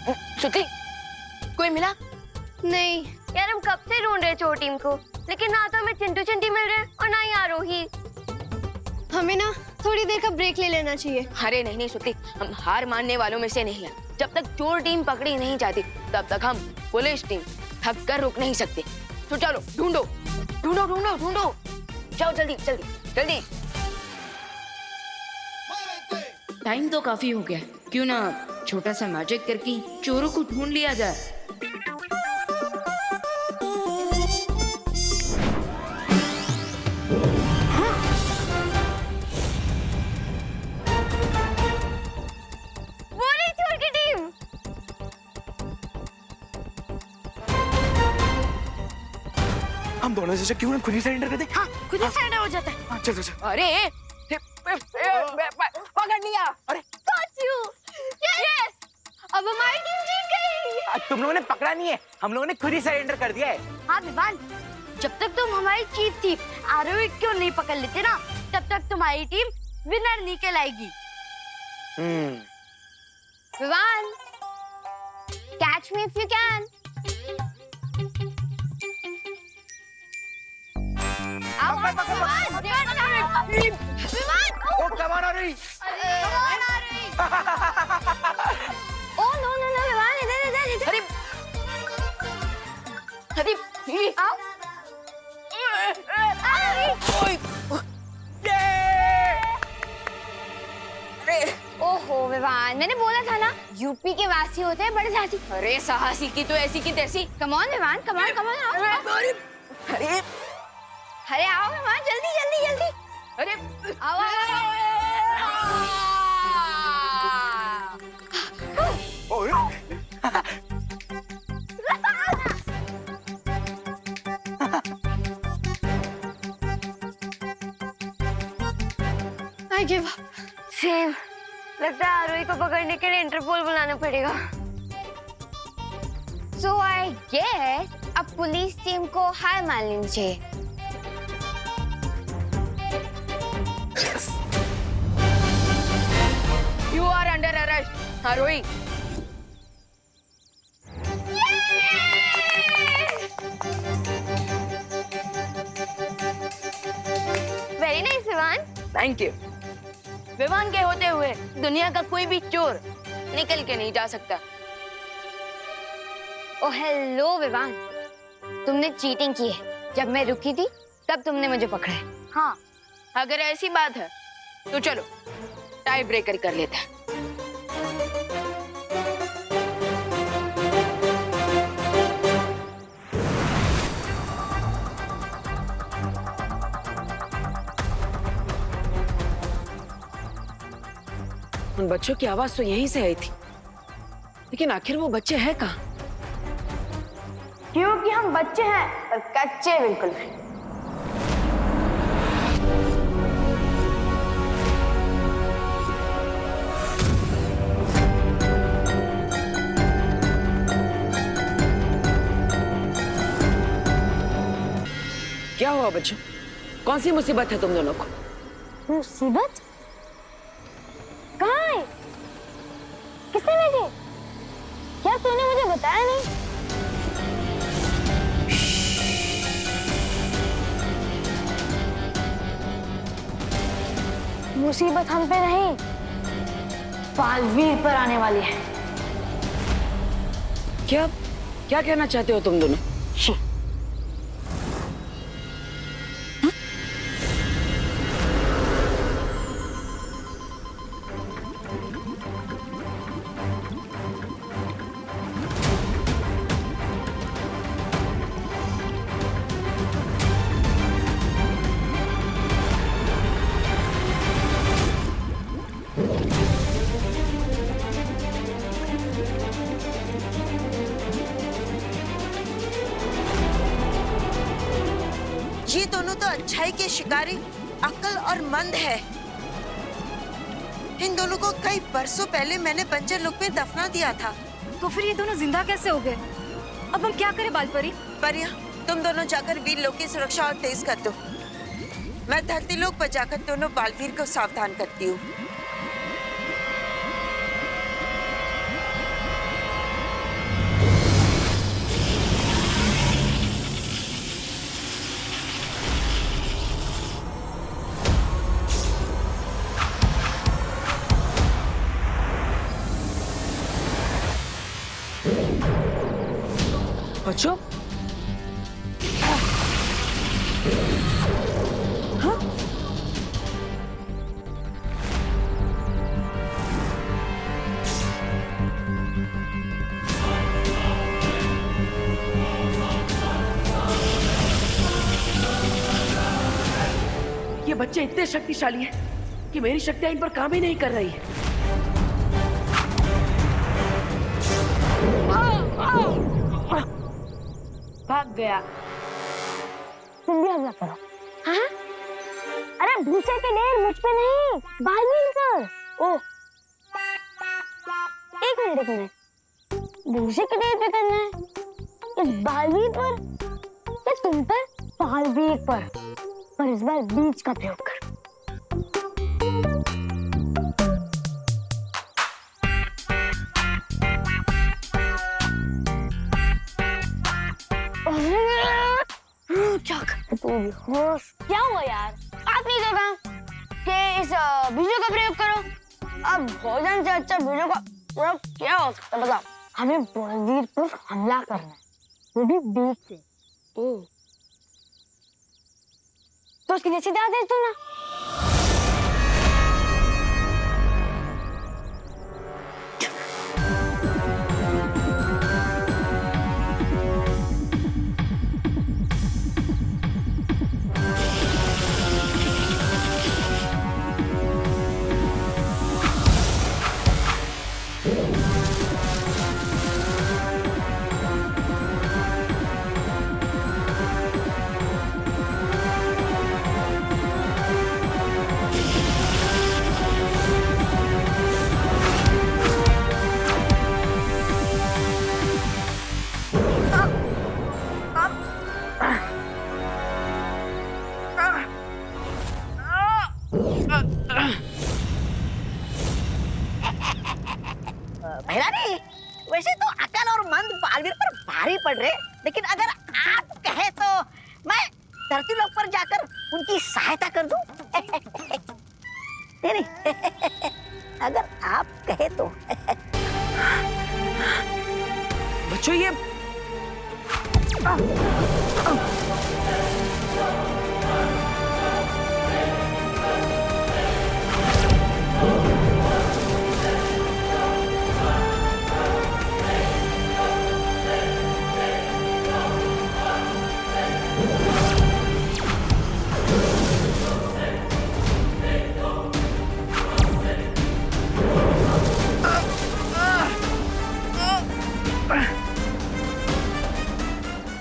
श्रुति, कोई मिला? नहीं यार हम कब से ढूंढ रहे चोर टीम को, लेकिन ना तो हमें चिंटू चिंटी मिल रहे और ना ही आरोही। हमें ना थोड़ी देर का ब्रेक ले लेना चाहिए। अरे नहीं नहीं श्रुति, हम हार मानने वालों में से नहीं है। जब तक चोर टीम पकड़ी नहीं जाती तब तक हम पुलिस टीम थक कर रुक नहीं सकते। तो चलो ढूंढो ढूंढो ढूंढो ढूंढो, जाओ जल्दी जल्दी जल्दी। टाइम तो काफी हो गया, क्यों ना छोटा सा मैजिक करके चोरों को ढूंढ लिया जाए। हम दोनों से क्यों ना खुद ही सरेंडर कर दे। हाँ, खुद ही सरेंडर हो जाता है। हाँ, चल चल चल। अरे पकड़ लिया। अरे Got you! Yes! अब हमारी टीम जीत गई। तुम लोगों ने पकड़ा नहीं है, हम लोगों ने खुद ही सरेंडर कर दिया है। हाँ विवान, जब तक तुम हमारी चीफ थी आरोही क्यों नहीं पकड़ लेते ना, तब तक तुम्हारी टीम विनर निकल आएगी। Vivaan, catch me if you can. आओ विवान, विवान, ओ कमान आ रही। विवान आ रही। Oh no no no Vivaan, इधर इधर इधर। अरे आओ। ओहो विवान, मैंने बोला था ना यूपी के वासी होते हैं बड़े साहसी। अरे साहसी की तो ऐसी की तैसी। Come on Vivaan, come on आओ। अरे अरे आओ विवान, जल्दी जल्दी जल्दी। अरे आओ ओए I give up. सेम, लगता है आरोही को पकड़ने के लिए इंटरपोल बुलाना पड़ेगा। So I guess अब पुलिस टीम को हार मान लेनी चाहिए। You are under arrest, Arohi. Very nice Vivaan. Thank you. Vivaan के होते हुए दुनिया का कोई भी चोर निकल के नहीं जा सकता। ओ हेलो विवान, तुमने चीटिंग की है। जब मैं रुकी थी तब तुमने मुझे पकड़ा है। हाँ, अगर ऐसी बात है तो चलो टाई ब्रेकर कर लेते हैं। उन बच्चों की आवाज तो यहीं से आई थी, लेकिन आखिर वो बच्चे हैं कहाँ? क्योंकि हम बच्चे हैं पर कच्चे बिल्कुल नहीं। क्या हुआ बच्चों, कौन सी मुसीबत है तुम दोनों को? मुसीबत? कहाँ है? किसने भेजी? क्या तूने मुझे बताया नहीं? मुसीबत हम पे नहीं, बालवीर पर आने वाली है। क्या क्या कहना चाहते हो तुम दोनों? ये दोनों तो अच्छाई के शिकारी अक्ल और मंद है। इन दोनों को कई बरसों पहले मैंने बंजर लोक में दफना दिया था। तो फिर ये दोनों जिंदा कैसे हो गए? अब हम क्या करें बालपरी? परिया, तुम दोनों जाकर वीर लोक की सुरक्षा और तेज कर दो। मैं धरती लोक पर जाकर दोनों बालवीर को सावधान करती हूँ। बच्चों ये बच्चे इतने शक्तिशाली हैं कि मेरी शक्तियां इन पर काम ही नहीं कर रही है। भाग गया। तुम भी हमला करो। हाँ? अरे भूसे के ढेर मुझ पे नहीं, बालवीर पर। ओह, एक मिनट। भूसे के ढेर पे करना है? इस बालवीर पर या तुम पर? बालवीर पर इस बार बीज का प्रयोग करो। क्या हुआ यार? आपने तो कहा कि इस बीजों का प्रयोग करो। अब भोजन से अच्छा बीजों का प्रयोग क्या हो सकता है बताओ? हमें बलवीर पर हमला करना है, वो भी बीज से। ओह, तो उसकी जैसी आदेश दो ना। भैरानी, वैसे तो अकल और मंद बालवीर पर भारी पड़ रहे, लेकिन अगर आप कहे तो मैं धरती लोक पर जाकर उनकी सहायता कर दूं। नहीं अगर आप कहे तो। बच्चों ये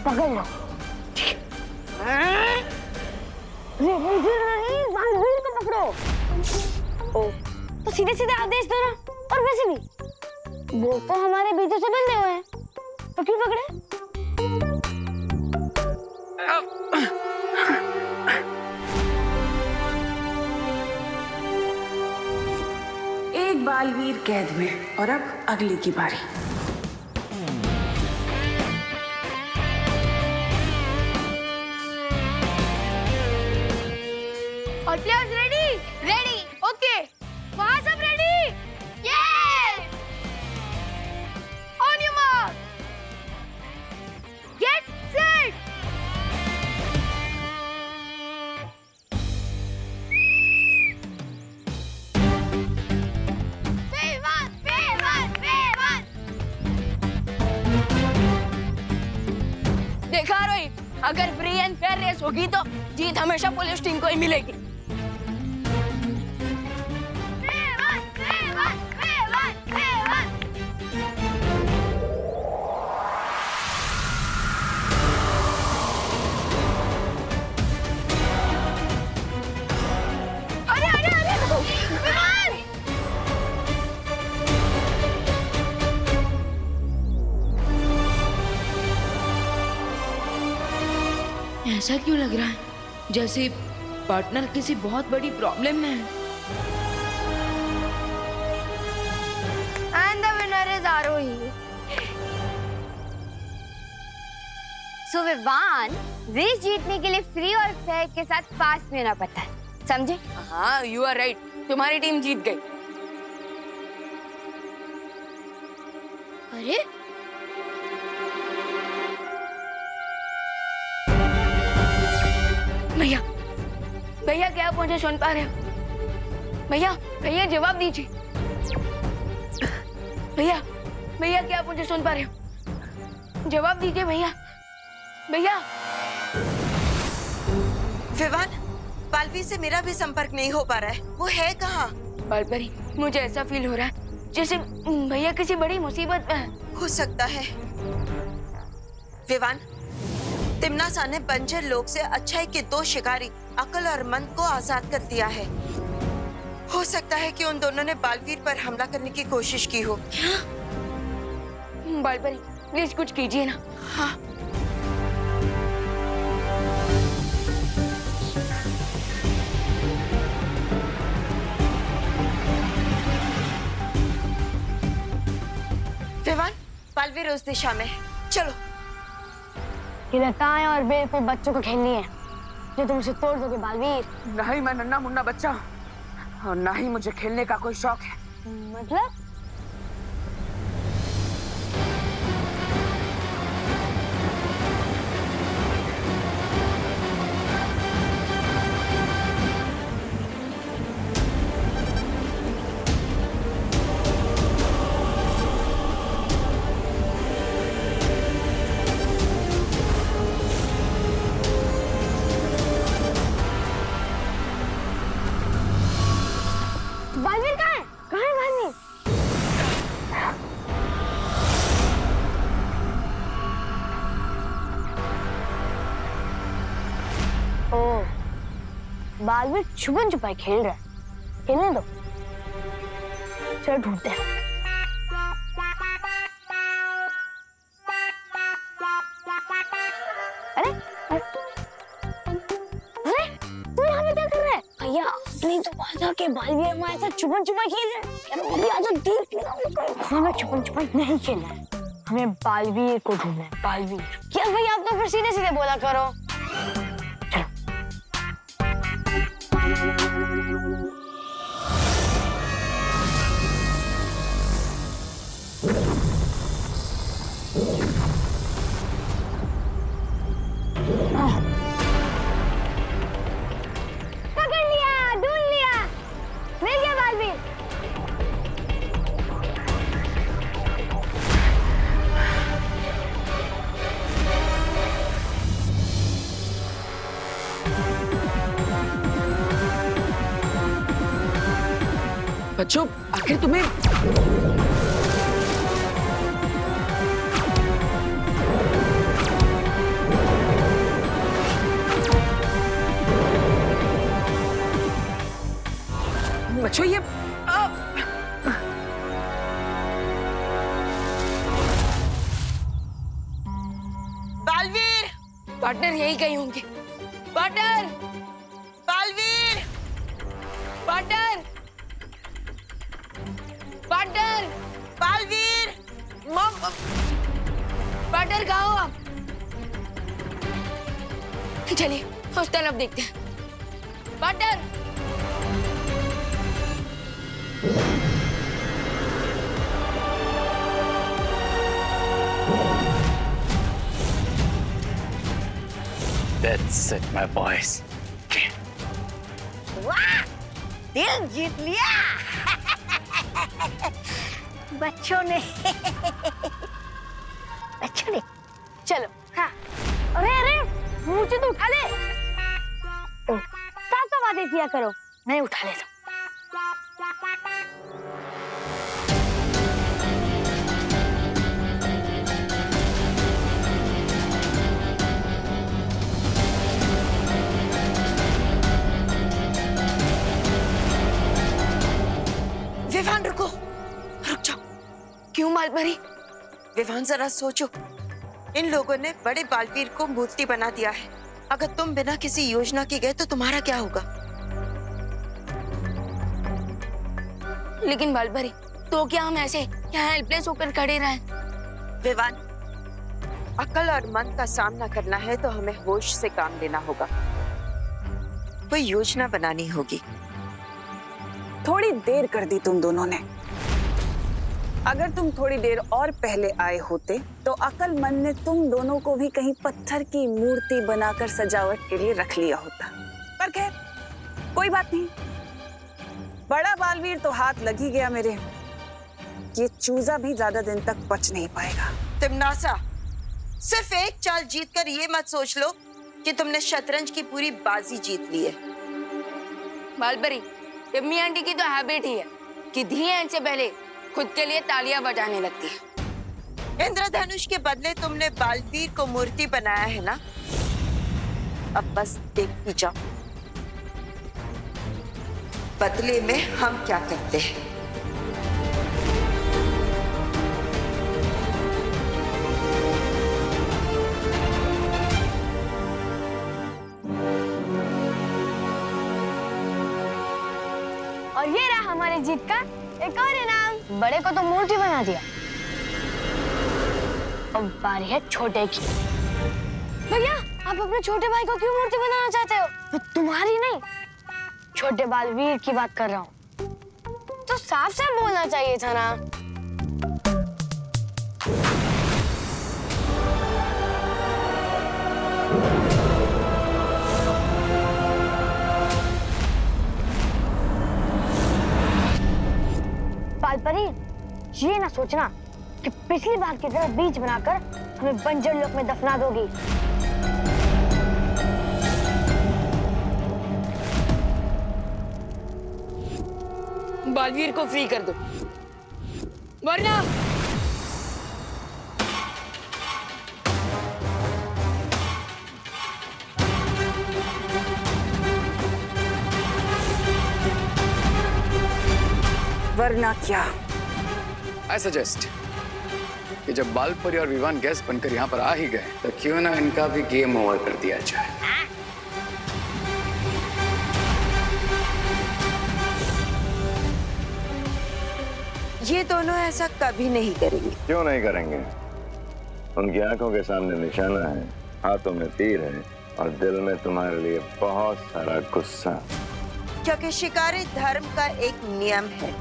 पकड़ लो। बालवीर को पकड़ो। ओ, तो सीधे सीधे आदेश दो ना। और वैसे भी वो तो हमारे बीजों से बंधे हुए हैं, तो क्यों पकड़े? एक बालवीर कैद में और अब अगली की बारी। और प्लेयर्स रेडी? Ready, okay. वहां सब ready? Yes! On your mark, get set. देखा रोहित, अगर फ्री एंड फेयर रेस होगी तो जीत हमेशा पुलिस टीम को ही मिलेगी। ऐसा क्यों लग रहा है जैसे पार्टनर किसी बहुत बड़ी प्रॉब्लम में है? And the winner is Arohi. So Vivaan, race जीतने के लिए फ्री और फेयर के साथ फास्ट में होना पड़ता है, समझे? हाँ, यू आर राइट, तुम्हारी टीम जीत गई। अरे भैया भैया क्या आप मुझे सुन पा रहे हो? भैया भैया जवाब दीजिए। भैया भैया क्या आप मुझे सुन पा रहे हो? जवाब दीजिए भैया। भैया विवान, बालवीर से मेरा भी संपर्क नहीं हो पा रहा है। वो है कहाँ? बालपरी, मुझे ऐसा फील हो रहा है जैसे भैया किसी बड़ी मुसीबत में है। हो सकता है। विवान, तिम्नासा ने बंजर लोग से अच्छाई के दो शिकारी अकल और मन को आजाद कर दिया है। हो सकता है कि उन दोनों ने बालवीर पर हमला करने की कोशिश की हो। बालपरी प्लीज कुछ कीजिए ना। हाँ। विवान, बालवीर उस दिशा में है। चलो। ये लताएं और बेल कोई बच्चों को खेलनी है जो तुम उसे तोड़ दोगे बालवीर। नहीं, मैं नन्हा मुन्ना बच्चा और ना ही मुझे खेलने का कोई शौक है। मतलब बालवीर कहाँ है? कहाँ है बालवीर? ओ, बालवीर छुपन छुपाई खेल रहा है। खेलने दो, चलो ढूंढते हैं। अरे अरे अरे, तू यहाँ पे क्या कर रहा है? भैया नहीं तो बात के बालवीर हमारे साथ छुपन छुपाई खेल रहे हैं। यार अभी आज देख लेना। हमें छुपन छुपाई नहीं खेलना है, हमें बालवीर को ढूंढना है। बालवीर क्या भैया, आप तो फिर सीधे सीधे बोला करो। पकड़ लिया, ढूंढ लिया, मिल गया बालवीर। बच्चों, आखिर तुम्हें बच्चों ये बालवीर, पार्टनर यही कहीं होंगे। Partner Baalveer, partner partner Baalveer. Partner कहाँ हो आप? चलिए उस तरफ देखते हैं। Partner That's it, my boys. वाह, दिल जीत लिया बच्चों ने। बच्चों ने चलो। हाँ। अरे अरे, मुझे तो उठा ले। ओ, साफ साफ आदेश दिया करो। मैं उठा लेता हूँ। विवान रुको, रुक जाओ। क्यों मालपरी? विवान जरा सोचो, इन लोगों ने बड़े बालवीर को मूर्ति बना दिया है। अगर तुम बिना किसी योजना के गए तो तुम्हारा क्या होगा? लेकिन मालपरी, तो क्या हम ऐसे यहाँ हेल्पलेस होकर खड़े रहें? विवान, अकल और मन का सामना करना है तो हमें होश से काम लेना होगा। कोई योजना बनानी होगी। थोड़ी देर कर दी तुम दोनों ने। अगर तुम थोड़ी देर और पहले आए होते तो अक्लमंद ने तुम दोनों को भी कहीं पत्थर की मूर्ति बनाकर सजावट के लिए रख लिया होता। पर खैर कोई बात नहीं, बड़ा बालवीर तो हाथ लग ही गया मेरे। ये चूजा भी ज्यादा दिन तक बच नहीं पाएगा। तिमनासा, सिर्फ एक चाल जीतकर ये मत सोच लो कि तुमने शतरंज की पूरी बाजी जीत ली है। बालपरी, टिम्मी आंटी की तो हैबिट ही है कि धी एंड से पहले खुद के लिए तालियां बजाने लगती है। इंद्रधनुष के बदले तुमने बालवीर को मूर्ति बनाया है ना, अब बस देखती जाओ बदले में हम क्या करते हैं। और ये रहा हमारे जीत का एक और इनाम। बड़े को तो मूर्ति बना दिया, अब बारी है छोटे की। भैया, आप अपने छोटे भाई को क्यों मूर्ति बनाना चाहते हो? मैं तुम्हारी नहीं, छोटे बालवीर की बात कर रहा हूँ। तो साफ साफ बोलना चाहिए था ना। बालपरी, ये ना सोचना कि पिछली बार की तरह बीज बनाकर हमें बंजर लोक में दफना दोगी। बालवीर को फ्री कर दो, वरना वरना क्या? आई सजेस्ट कि जब बालपरी और विवान गेस्ट बनकर यहाँ पर आ ही गए तो क्यों ना इनका भी गेम ओवर कर दिया जाए। ये दोनों ऐसा कभी नहीं करेंगे। क्यों नहीं करेंगे? उनकी आंखों के सामने निशाना है, हाथों में तीर है और दिल में तुम्हारे लिए बहुत सारा गुस्सा। क्योंकि शिकारी धर्म का एक नियम है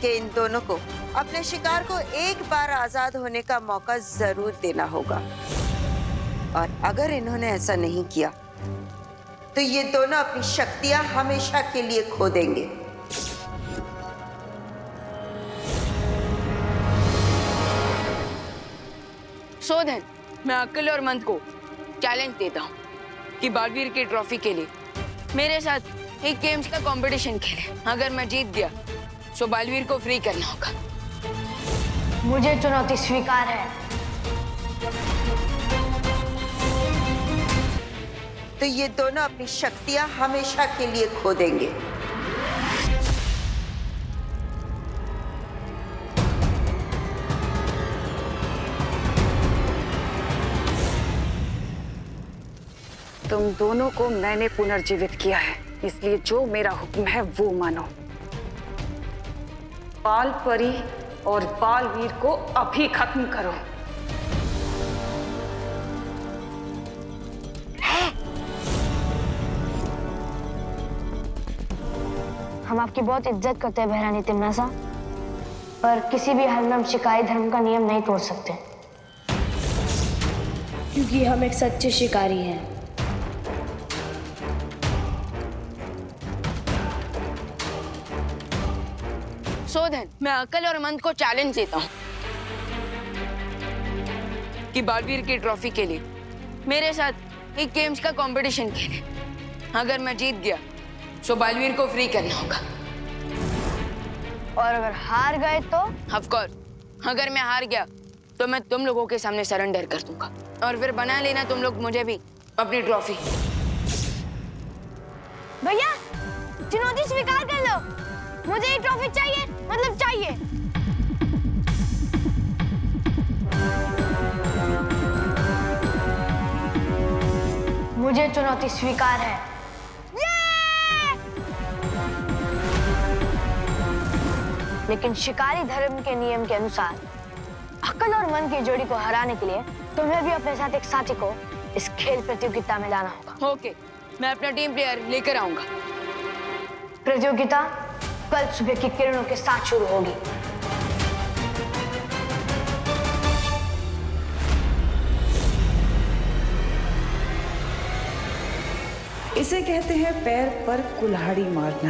कि इन दोनों को अपने शिकार को एक बार आजाद होने का मौका जरूर देना होगा, और अगर इन्होंने ऐसा नहीं किया तो ये दोनों अपनी शक्तियां हमेशा के लिए खो देंगे। शोधन, मैं अक्ल और मंद को चैलेंज देता हूँ कि बालवीर की ट्रॉफी के लिए मेरे साथ एक गेम्स का कंपटीशन खेले। अगर मैं जीत गया तो बालवीर को फ्री करना होगा। मुझे चुनौती स्वीकार है। तो ये दोनों अपनी शक्तियां हमेशा के लिए खो देंगे। तुम दोनों को मैंने पुनर्जीवित किया है, इसलिए जो मेरा हुक्म है वो मानो। बालपरी और बालवीर को अभी खत्म करो। हम आपकी बहुत इज्जत करते हैं बहरानी तिमनासा, पर किसी भी हाल में हम शिकारी धर्म का नियम नहीं तोड़ सकते, क्योंकि हम एक सच्चे शिकारी हैं। शोधन, मैं अकल और मंद को चैलेंज देता हूँ कि बालवीर की ट्रॉफी के लिए मेरे साथ एक गेम्स का कंपटीशन खेले। अगर मैं जीत गया तो बालवीर को फ्री करना होगा। और अगर हार गए तो? ऑफ कोर्स, अगर मैं हार गया तो मैं तुम लोगों के सामने सरेंडर कर दूंगा, और फिर बना लेना तुम लोग मुझे भी अपनी ट्रॉफी। भैया, चुनौती स्वीकार कर लो। मुझे ये ट्रॉफी चाहिए, मतलब चाहिए। मुझे चुनौती स्वीकार है। लेकिन शिकारी धर्म के नियम के अनुसार अकल और मन की जोड़ी को हराने के लिए तुम्हें भी अपने साथ एक साथी को इस खेल प्रतियोगिता में लाना होगा। ओके, मैं अपना टीम प्लेयर लेकर आऊंगा। प्रतियोगिता कल सुबह की किरणों के साथ शुरू होगी। इसे कहते हैं पैर पर कुल्हाड़ी मारना।